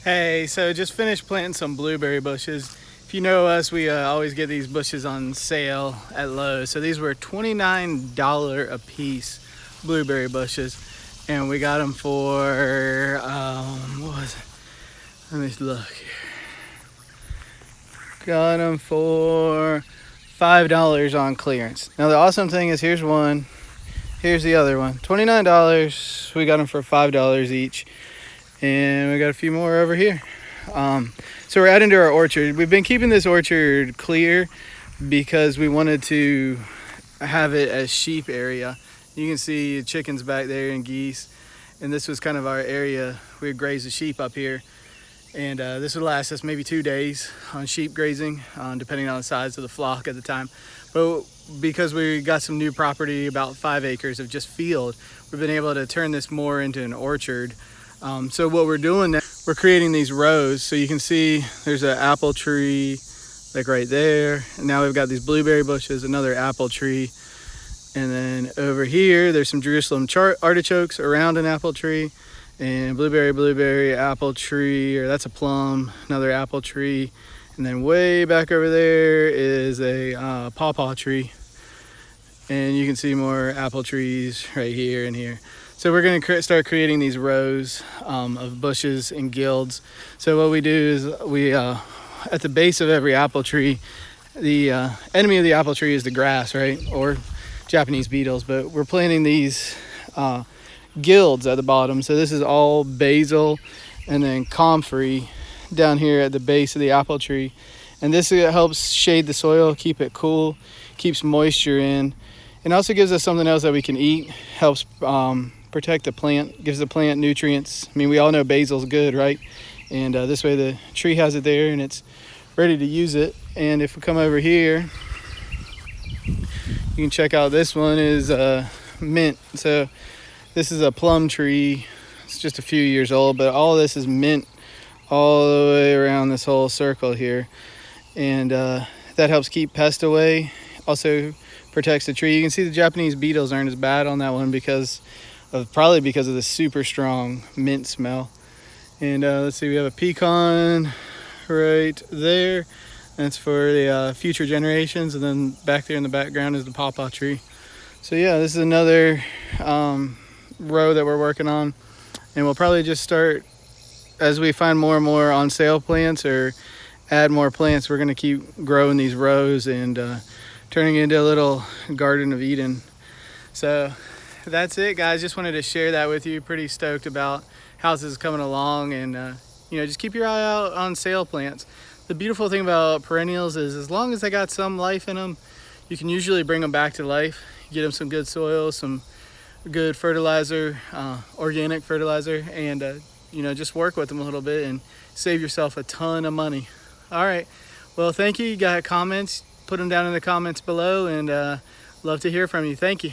Hey, so just finished planting some blueberry bushes. If you know us, we always get these bushes on sale at Lowe's. So these were $29 a piece, blueberry bushes. And we got them for, what was it? Let me look here. Got them for $5 on clearance. Now the awesome thing is, here's one, here's the other one. $29, we got them for $5 each. And we got a few more over here. So we're adding to our orchard. We've been keeping this orchard clear because we wanted to have it as sheep area. You can see chickens back there and geese, and this was kind of our area. We would graze the sheep up here, and this would last us maybe 2 days on sheep grazing, depending on the size of the flock at the time. But because we got some new property, about 5 acres of just field, we've been able to turn this more into an orchard. So what we're doing now, we're creating these rows. So you can see there's an apple tree like right there, and now we've got these blueberry bushes, another apple tree, and then over here there's some Jerusalem artichokes around an apple tree, and blueberry, apple tree, or that's a plum, another apple tree, and then way back over there is a pawpaw tree, and you can see more apple trees right here and here. So we're going to start creating these rows of bushes and guilds. So what we do is we, at the base of every apple tree, the enemy of the apple tree is the grass, right? Or Japanese beetles. But we're planting these guilds at the bottom. So this is all basil and then comfrey down here at the base of the apple tree. And this helps shade the soil, keep it cool, keeps moisture in. And also gives us something else that we can eat, helps protect the plant, gives the plant nutrients. I mean, we all know basil's good, right? And this way the tree has it there and it's ready to use it. And if we come over here, you can check out, this one is mint. So this is a plum tree. It's just a few years old, but all this is mint all the way around this whole circle here. And that helps keep pests away. Also protects the tree. You can see the Japanese beetles aren't as bad on that one probably because of the super strong mint smell. And let's see, we have a pecan right there. That's for the future generations. And then back there in the background is the pawpaw tree. So yeah, this is another row that we're working on. And we'll probably just start, as we find more and more on sale plants or add more plants, we're going to keep growing these rows and turning it into a little Garden of Eden. So that's it, guys. Just wanted to share that with you. Pretty stoked about how this is coming along, and just keep your eye out on sale plants. The beautiful thing about perennials is, as long as they got some life in them, you can usually bring them back to life. Get them some good soil, some good fertilizer, organic fertilizer, and just work with them a little bit and save yourself a ton of money. All right, well, thank you. You got comments, put them down in the comments below, and love to hear from you. Thank you.